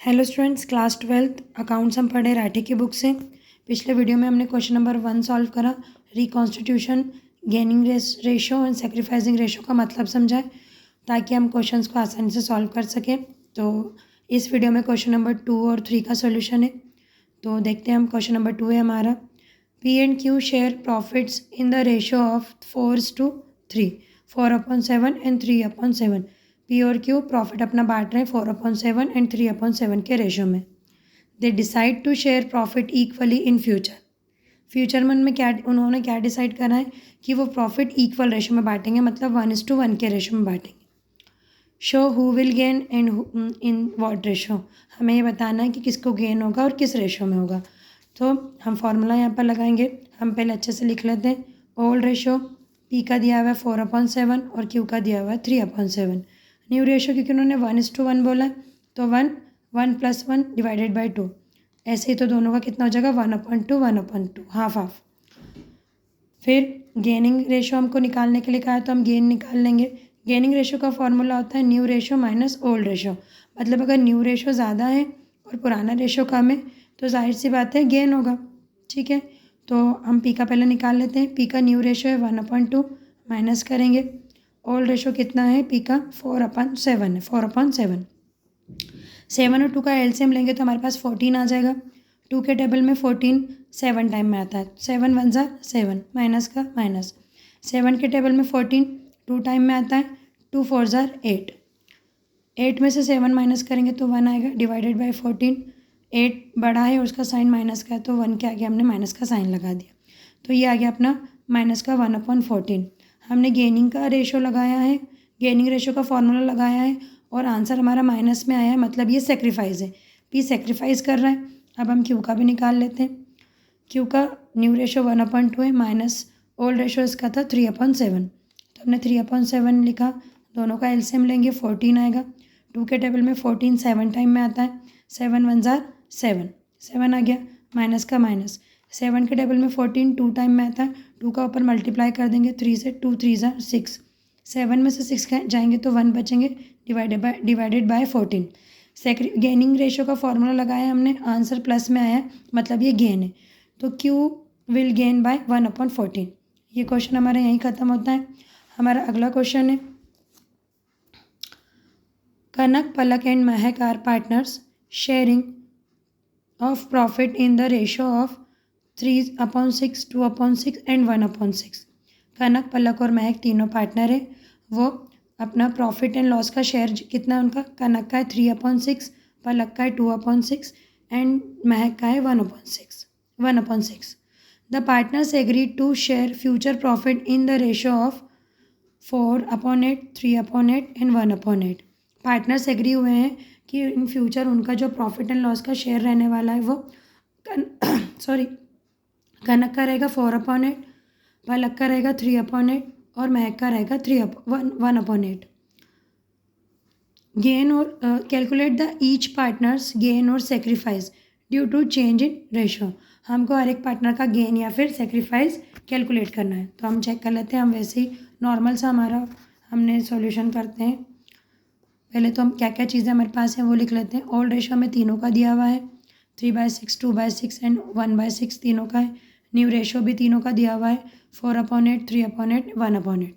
Hello students, class 12th accounts हम पढ़े राठी की बुक से। पिछले वीडियो में हमने क्वेश्चन नंबर 1 सॉल्व करा। Reconstitution, gaining ratio and sacrificing ratio का मतलब समझाए ताकि हम क्वेश्चंस को आसानी से सॉल्व कर सकें। तो इस वीडियो में क्वेश्चन नंबर 2 और 3 का सोल्यूशन है। तो देखते हैं हम। क्वेश्चन नंबर 2 है हमारा, P&Q share profits in the ratio of 4:3, 4/7 and 3/7। P और क्यू प्रॉफिट अपना बांट रहे हैं 4/7 एंड 3/7 के रेशो में। They decide to share profit equally in future. Future में उन्होंने क्या डिसाइड करा है कि वो प्रॉफिट इक्वल रेशो में बांटेंगे, मतलब 1:1 के रेशो में बांटेंगे। Show who will gain and in what ratio. हमें ये बताना है कि किसको गेन होगा और किस रेशो में होगा। तो हम फॉर्मूला यहाँ पर लगाएंगे। हम पहले अच्छे से लिख लेते हैं। ओल्ड रेशो पी का दिया हुआ है 4/7 और क्यू का दिया हुआ है 3/7। न्यू रेशो क्योंकि उन्होंने 1:1 बोला है तो 1 + 1 डिवाइडेड बाई 2। ऐसे ही तो दोनों का कितना हो जाएगा 1/2, 1/2, हाफ हाफ। फिर गेनिंग रेशो हमको निकालने के लिए कहा है तो हम गेन निकाल लेंगे। गेनिंग रेशो का फॉर्मूला होता है new ratio minus old ratio. मतलब अगर न्यू रेशो ज़्यादा है और पुराना रेशो कम है तो जाहिर सी बात है गेन होगा। ठीक है, तो हम पी का पहले निकाल लेते हैं। पी का न्यू रेशो है 1/2, माइनस करेंगे। ओल्ड रेशो कितना है पी का 4/7 है, 4/7। 7 और 2 का एलसीएम लेंगे तो हमारे पास 14 आ जाएगा। 2 के टेबल में 14 7 टाइम में आता है। 7 × 1 = 7, माइनस का माइनस। 7 के टेबल में 14 2 टाइम में आता है। 2 × 4 = 8। 8 में से 7 माइनस करेंगे तो 1 आएगा, डिवाइडेड बाई 14। 8 बड़ा है और उसका साइन माइनस का है तो 1 के आगे हमने माइनस का साइन लगा दिया। तो ये आ गया अपना माइनस का 1/14। हमने गेनिंग का रेशो लगाया है, गेनिंग रेशो का फॉर्मूला लगाया है और आंसर हमारा माइनस में आया है, मतलब ये सेक्रीफाइस है। पी सेक्रीफाइस कर रहा है। अब हम क्यू का भी निकाल लेते हैं। क्यू का न्यू रेशो 1/2 है, माइनस ओल्ड रेशो इसका था 3/7। तो हमने 3/7 लिखा। दोनों का एलसीएम लेंगे 14 आएगा। 2 के टेबल में 14 7 टाइम में आता है। 7 × 1 = 7, 7 आ गया, माइनस का माइनस। 7 के टेबल में 14 2 टाइम में आता है। 2 का ऊपर मल्टीप्लाई कर देंगे 3 से, 2 × 3 = 6। 7 में से 6 जाएंगे तो 1 बचेंगे, डिवाइडेड बाय 14। गेनिंग रेशो का फॉर्मूला लगाया हमने, आंसर प्लस में आया, मतलब ये गेन है। तो Q विल गेन बाय 1/14। ये क्वेश्चन हमारा यहीं ख़त्म होता है। हमारा अगला क्वेश्चन है, Kanak, Palak and Mahak are partners sharing of profit in the ratio of 3/6, 2/6 and 1/6। Kanak, Palak और महक तीनों पार्टनर है। वो अपना प्रॉफिट एंड लॉस का शेयर कितना है उनका, कनक का है 3/6, पलक का है 2/6 एंड महक का है 1/6। The partners agreed to share future profit in the ratio of 4/8, 3/8 and 1/8। Partners agree हुए हैं कि इन फ्यूचर उनका जो प्रॉफिट एंड लॉस का शेयर रहने वाला है वो कनक का रहेगा 4/8, पलक का रहेगा 3/8 और महक का रहेगा 1/8। गेन और calculate the each partners gain और sacrifice due to change in ratio. हमको हर एक पार्टनर का गेन या फिर सेक्रीफाइस कैलकुलेट करना है। तो हम चेक कर लेते हैं। हम वैसे ही नॉर्मल सा हमने सॉल्यूशन करते हैं। पहले तो हम क्या क्या चीज़ें हमारे पास हैं वो लिख लेते हैं। ओल्ड रेशो में तीनों का दिया हुआ है, 3/6, 2/6 एंड 1/6 तीनों का है। न्यू रेशो भी तीनों का दिया हुआ है, 4/8, 3/8, 1/8।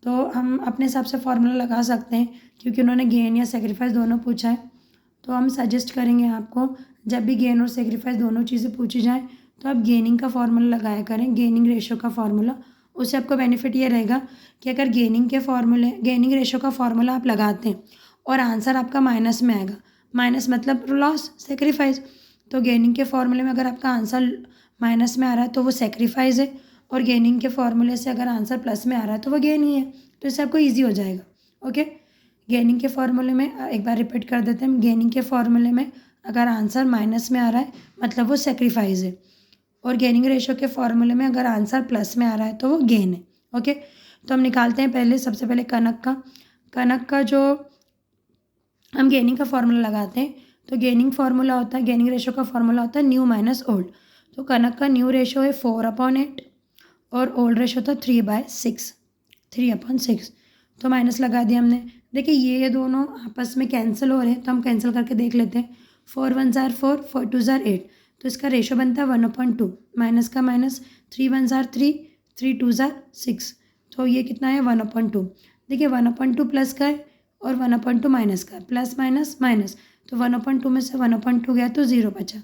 तो हम अपने हिसाब से फार्मूला लगा सकते हैं क्योंकि उन्होंने गेन या सेक्रीफाइस दोनों पूछा है। तो हम सजेस्ट करेंगे आपको, जब भी गेन और सेक्रीफाइस दोनों चीज़ें पूछी जाएँ तो आप गेनिंग का फार्मूला लगाया करें, गेनिंग रेशो का फार्मूला। उससे आपको बेनिफिट ये रहेगा कि अगर गेनिंग रेशो का फार्मूला आप लगाते हैं और आंसर आपका माइनस में आएगा, माइनस मतलब लॉस, सेक्रीफाइस। तो गेनिंग के फार्मूले में अगर आपका आंसर माइनस में आ रहा है तो वो सेक्रीफाइस है, और गेनिंग के फार्मूले से अगर आंसर प्लस में आ रहा है तो वो गेन ही है। तो इससे आपको ईजी हो जाएगा। ओके, गेनिंग के फार्मूले में एक बार रिपीट कर देते हैं। गेनिंग के फार्मूले में अगर आंसर माइनस में आ रहा है मतलब वो सेक्रीफाइस है, और गेनिंग रेशो के फॉर्मूले में अगर आंसर प्लस में आ रहा है तो वो गेन है। ओके, तो हम निकालते हैं पहले, सबसे पहले कनक का जो हम गेनिंग का फार्मूला लगाते हैं तो गेनिंग रेशो का फार्मूला होता है न्यू माइनस ओल्ड। तो कनक का न्यू रेशो है 4/8 और ओल्ड रेशो था 3/6, 3/6। तो माइनस लगा दिया हमने, देखिए ये दोनों आपस में कैंसिल हो रहे हैं, तो हम कैंसिल करके देख लेते हैं। 4 1 ज़ार 4, 4 2 ज़ार 8, तो इसका रेशो बनता है 1/2। माइनस का माइनस, 3 1 ज़ार 3, 3 2 ज़ार 6, तो ये कितना है 1/2। देखिए 1/2 प्लस का है और 1/2 माइनस का है, प्लस माइनस माइनस, तो 1/2 में से 1/2 गया तो 0 बचा।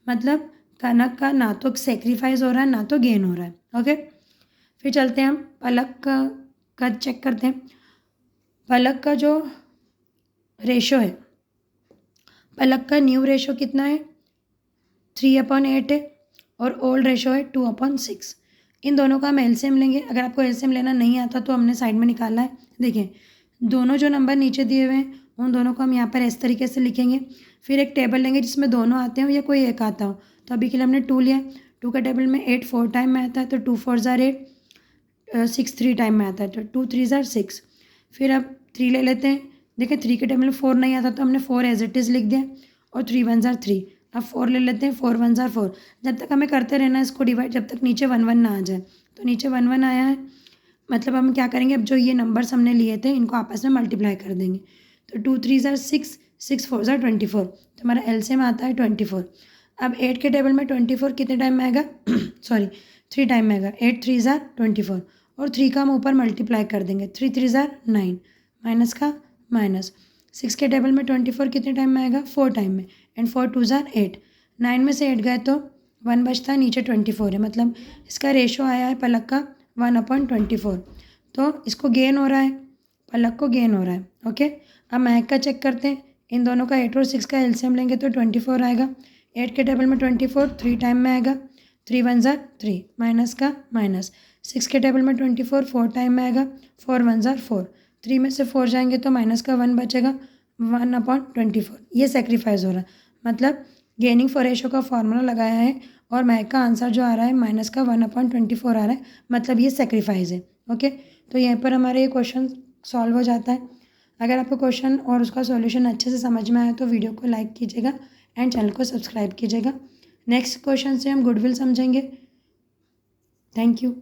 मतलब कनक का ना तो सेक्रीफाइस हो रहा है ना तो गेन हो रहा है। ओके, फिर चलते हैं हम पलक का चेक करते हैं। पलक का जो रेशो है, पलक का न्यू रेशो कितना है 3/8 है और ओल्ड रेशो है 2/6। इन दोनों का हम एलसीएम लेंगे। अगर आपको एलसीएम लेना नहीं आता तो हमने साइड में निकाला है। देखिए दोनों जो नंबर नीचे दिए हुए हैं उन दोनों को हम यहाँ पर इस तरीके से लिखेंगे। फिर एक टेबल लेंगे जिसमें दोनों आते हो या कोई एक आता हो। तो अभी के लिए हमने 2 लिया। 2 का टेबल में 8 4 टाइम में आता है, तो 2 4 ज़ार 8, 6 3 टाइम में आता है, तो 2 3 ज़ार 6। फिर अब 3 ले लेते हैं। देखिए 3 के टेबल में 4 नहीं आता तो हमने 4 एज इट इज़ लिख दिया और 3 1 ज़ार 3। अब 4 ले लेते हैं, 4 1 ज़ार 4। जब तक हमें करते रहना है इसको डिवाइड, जब तक नीचे 1 1 ना आ जाए। तो नीचे 1 1 आया है, मतलब हम क्या करेंगे, अब जो ये नंबर्स हमने लिए थे इनको आपस में मल्टीप्लाई कर देंगे। तो 2 3 ज़ार 6, 6 4 ज़ार 24, तो हमारा एलसीएम आता है 24। अब 8 के टेबल में 24 कितने टाइम में आएगा सॉरी 3 टाइम में आएगा। 8 3 ज़ार 24 और 3 का हम ऊपर मल्टीप्लाई कर देंगे। 3 3 ज़ार 9, माइनस का माइनस। 6 के टेबल में 24 कितने टाइम में आएगा 4 टाइम में, एंड 4 2 ज़ार 8। 9 में से 8 गए तो 1 बचता है, नीचे 24 है, मतलब इसका रेशो आया है पलक का 1/24। तो इसको गेन हो रहा है, पलक को गेन हो रहा है। ओके, अब महक का चेक करते हैं। इन दोनों का 8 और 6 का एलसीएम लेंगे तो 24 आएगा। 8 के टेबल में 24 3 टाइम में आएगा, 3 1 ज़ार 3, माइनस का माइनस। 6 के टेबल में 24 4 टाइम में आएगा, 4 1 ज़ार 4। 3 में से 4 जाएंगे तो माइनस का 1 बचेगा, 1/24। ये सेक्रीफाइस हो रहा है, मतलब गेनिंग फॉर रेशो का फॉर्मूला लगाया है और महक का आंसर जो आ रहा है माइनस का 1/24 आ रहा है, मतलब ये सेक्रीफाइस है। ओके, तो यहीं पर हमारे ये क्वेश्चन सॉल्व हो जाता है। अगर आपको क्वेश्चन और उसका सॉल्यूशन अच्छे से समझ में आया तो वीडियो को लाइक कीजिएगा एंड चैनल को सब्सक्राइब कीजिएगा। नेक्स्ट क्वेश्चन से हम गुडविल समझेंगे। Thank you.